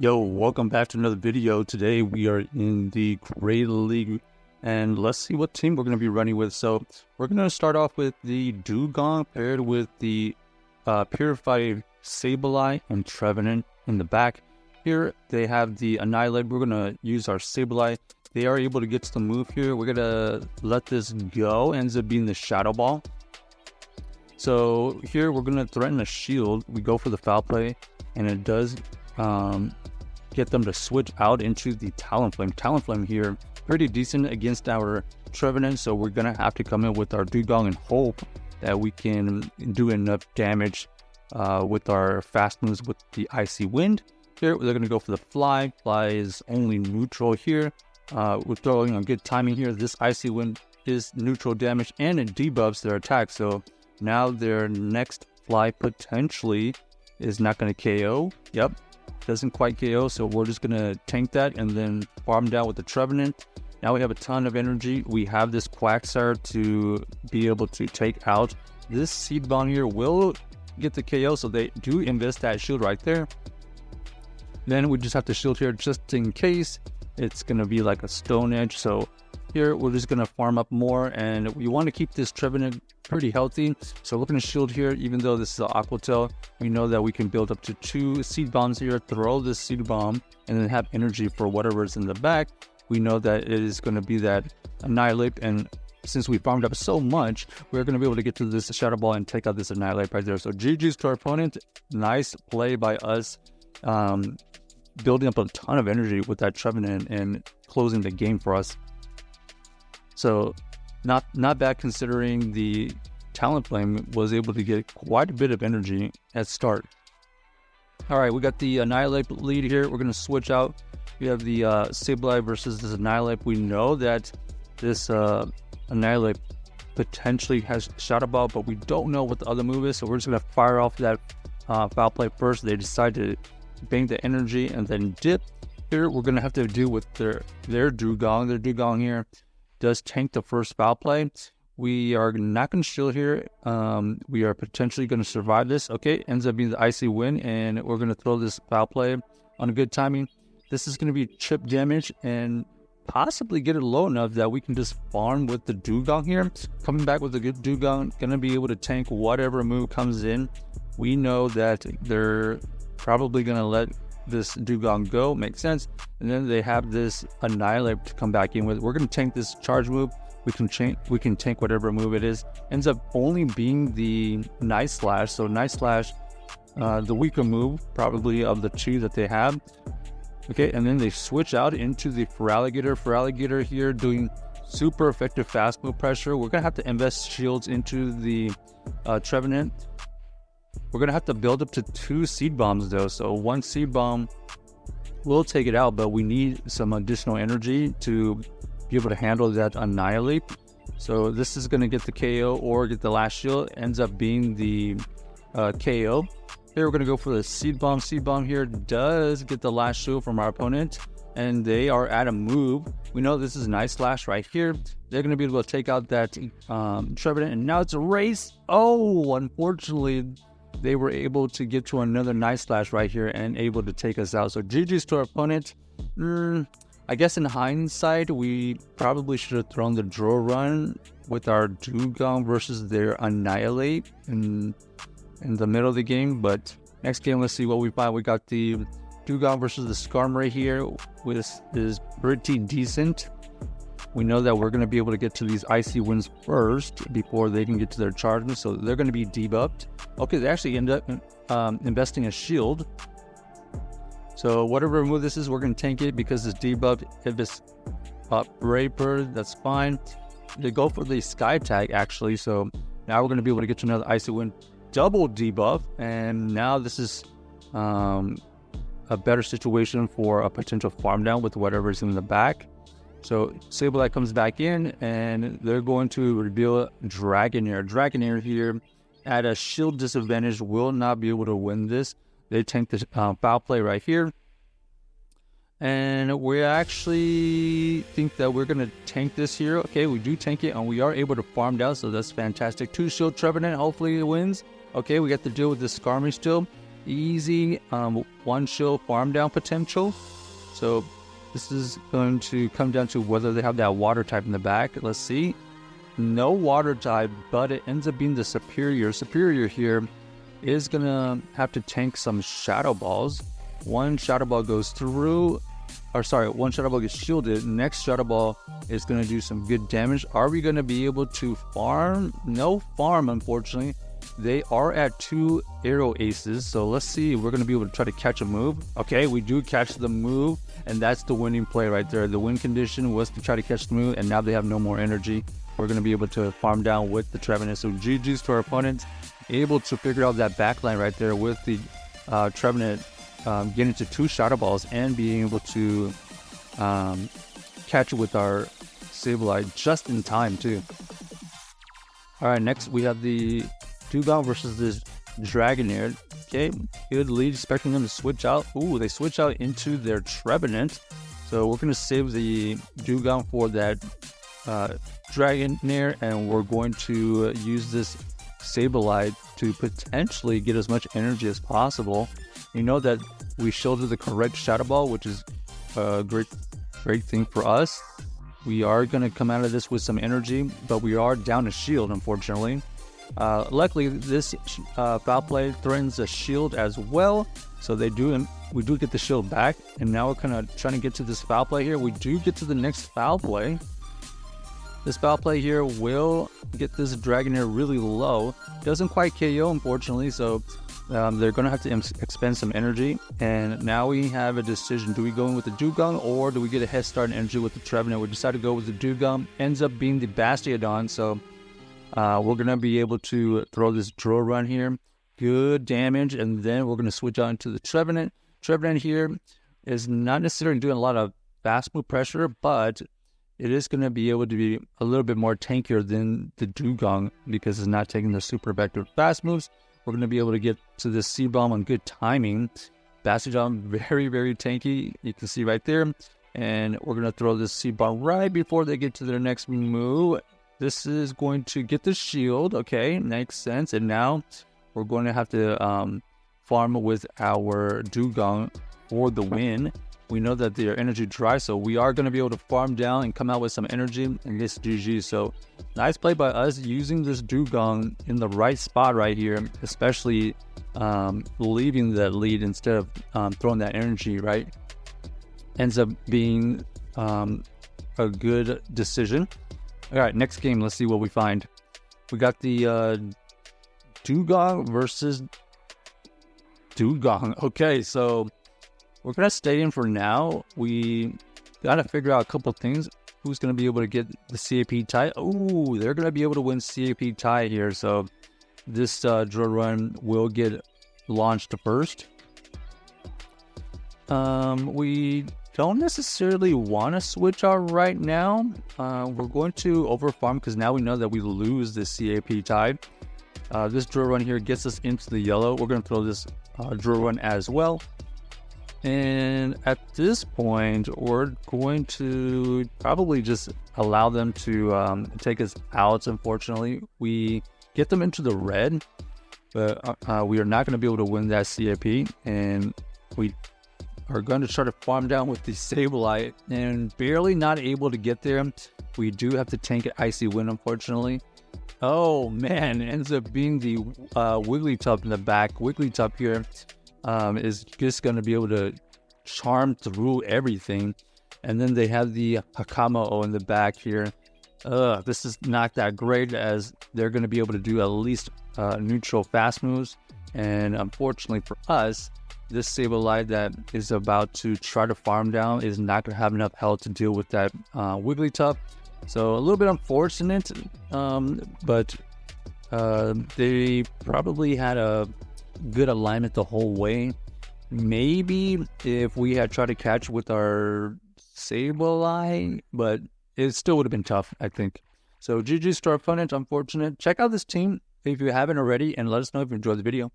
Yo, welcome back to another video. Today we are in the Great League and let's see what team we're going to be running with. So we're going to start off with the Dugong paired with the Purified Sableye and Trevenant in the back. Here they have the Annihilape. We're going to use our Sableye. They are able to get to the move here. We're going to let this go. Ends up being the Shadow Ball. So here we're going to threaten a shield. We go for the foul play and it does get them to switch out into the Talonflame. Talonflame here, pretty decent against our Trevenant, so we're going to have to come in with our Dugong and hope that we can do enough damage with our fast moves with the Icy Wind. Here, they're going to go for the Fly. Fly is only neutral here. We're throwing on good timing here. This Icy Wind is neutral damage and it debuffs their attack, so now their next Fly potentially is not going to KO. Yep. Doesn't quite KO, so we're just going to tank that and then farm down with the Trevenant. Now we have a ton of energy. We have this Quagsire to be able to take out. This Seed Bomb here will get the KO, so they do invest that shield right there. Then we just have to shield here just in case. It's going to be like a Stone Edge, so here we're just going to farm up more, and we want to keep this Trevenant pretty healthy. So looking to shield here, even though this is an Aqua Tail, we know that we can build up to 2 Seed Bombs here, throw this Seed Bomb, and then have energy for whatever is in the back. We know that it is going to be that Annihilape, and since we farmed up so much, we're going to be able to get to this Shadow Ball and take out this Annihilape right there. So GG's to our opponent. Nice play by us, building up a ton of energy with that Trevenant and closing the game for us. So not bad considering the Talonflame was able to get quite a bit of energy at start. Alright, we got the Annihilape lead here. We're going to switch out. We have the Sableye versus this Annihilape. We know that this Annihilape potentially has Shadow Ball, but we don't know what the other move is. So we're just going to fire off that foul play first. They decide to bang the energy and then dip. Here we're going to have to deal with their Dugong. Their Dugong here does tank the first foul play. We are not going to shield here. We are potentially going to survive this. Okay, ends up being the Icy Wind, and we're going to throw this foul play on a good timing. This is going to be chip damage and possibly get it low enough that we can just farm with the Dugong here. Coming back with a good Dugong, going to be able to tank whatever move comes in. We know that they're probably going to let this Dugong go, makes sense, and then they have this Annihilape to come back in with. We're going to tank this charge move. We can tank whatever move it is. Ends up only being the Night Slash, so Night Slash, the weaker move probably of the two that they have. Okay, and then they switch out into the Feraligatr. Feraligatr here doing super effective fast move pressure. We're going to have to invest shields into the Trevenant. We're going to have to build up to 2 Seed Bombs though, so 1 Seed Bomb will take it out, but we need some additional energy to be able to handle that Annihilape. So this is going to get the KO or get the last shield. Ends up being the KO. Here we're going to go for the Seed Bomb. Seed Bomb here does get the last shield from our opponent, and they are at a move. We know this is Night Slash right here. They're going to be able to take out that Trevenant, and now it's a race. Oh, unfortunately, they were able to get to another Night Slash right here and able to take us out. So GG's to our opponent. I guess in hindsight, we probably should have thrown the draw run with our Dugong versus their Annihilape in the middle of the game. But next game, let's see what we find. We got the Dugong versus the Skarmory here, which is pretty decent. We know that we're going to be able to get to these Icy Winds first before they can get to their charges, so they're going to be debuffed. Okay, they actually end up investing a shield. So whatever move this is, we're going to tank it because it's debuffed. If it's Raper, that's fine. They go for the Sky Tag actually, so now we're going to be able to get to another Icy Wind double debuff, and now this is a better situation for a potential farm down with whatever's in the back. So Sableye comes back in, and they're going to reveal Dragonair. Dragonair here at a shield disadvantage will not be able to win this. They tank the foul play right here. And we actually think that we're going to tank this here. Okay, we do tank it, and we are able to farm down, so that's fantastic. 2 shield Trevenant, hopefully it wins. Okay, we got to deal with this Skarmory still. easy one shield farm down potential. So this is going to come down to whether they have that water type in the back. Let's see. No water type, but it ends up being the superior. Superior here is going to have to tank some Shadow Balls. One Shadow Ball goes through, or sorry, one Shadow Ball gets shielded. Next Shadow Ball is going to do some good damage. Are we going to be able to farm? No farm, unfortunately. They are at 2 arrow aces, so let's see. We're going to be able to try to catch a move. Okay, we do catch the move, and that's the winning play right there. The win condition was to try to catch the move, and now they have no more energy. We're going to be able to farm down with the Trevenant. So GG's to our opponents, able to figure out that backline right there with the Trevenant getting to 2 Shadow Balls and being able to catch it with our Sableye just in time too. Alright, next we have the Dugong versus this Dragonair. Okay, good lead, expecting them to switch out. Ooh, they switch out into their Trevenant. So we're going to save the Dugong for that Dragonair, and we're going to use this Sableye to potentially get as much energy as possible. You know that we shielded the correct Shadow Ball, which is a great thing for us. We are going to come out of this with some energy, but we are down a shield, unfortunately. Luckily, this foul play threatens a shield as well, so we do get the shield back, and now we're kind of trying to get to this foul play here. We do get to the next foul play. This foul play here will get this Dragonair really low. Doesn't quite KO, unfortunately, so they're going to have to expend some energy. And now we have a decision. Do we go in with the Dugong, or do we get a head start in energy with the Trevenant? We decide to go with the Dugong. Ends up being the Bastiodon, so we're going to be able to throw this drill run here. Good damage, and then we're going to switch on to the Trevenant. Trevenant here is not necessarily doing a lot of fast move pressure, but it is going to be able to be a little bit more tankier than the Dugong because it's not taking the super effective fast moves. We're going to be able to get to this C-Bomb on good timing. Bastiodon, very, very tanky. You can see right there. And we're going to throw this C-Bomb right before they get to their next move. This is going to get the shield. Okay, makes sense. And now we're going to have to farm with our Dugong for the win. We know that their energy dry, so we are going to be able to farm down and come out with some energy and get GG. So nice play by us using this Dugong in the right spot right here, especially leaving that lead instead of throwing that energy, right? Ends up being a good decision. All right, next game, let's see what we find. We got the Dugong versus Dugong. Okay, so we're going to stay in for now. We got to figure out a couple things. Who's going to be able to get the CAP tie? Oh, they're going to be able to win CAP tie here. So this drill run will get launched first. We don't necessarily want to switch out right now. We're going to overfarm because now we know that we lose the CAP tie. This drill run here gets us into the yellow. We're going to throw this drill run as well. And at this point, we're going to probably just allow them to take us out, unfortunately. We get them into the red, but we are not going to be able to win that CAP. And we are going to try to farm down with the Sableye and barely not able to get there. We do have to tank an Icy Wind, unfortunately. Oh, man, it ends up being the Wigglytuff in the back. Wigglytuff here is just going to be able to charm through everything. And then they have the Hakamo in the back here. This is not that great as they're going to be able to do at least neutral fast moves. And unfortunately for us, this Sableye that is about to try to farm down is not going to have enough health to deal with that Wigglytuff. So a little bit unfortunate, but they probably had a good alignment the whole way. Maybe if we had tried to catch with our Sableye, but it still would have been tough, I think. So GG's to our opponent, unfortunate. Check out this team if you haven't already, and let us know if you enjoyed the video.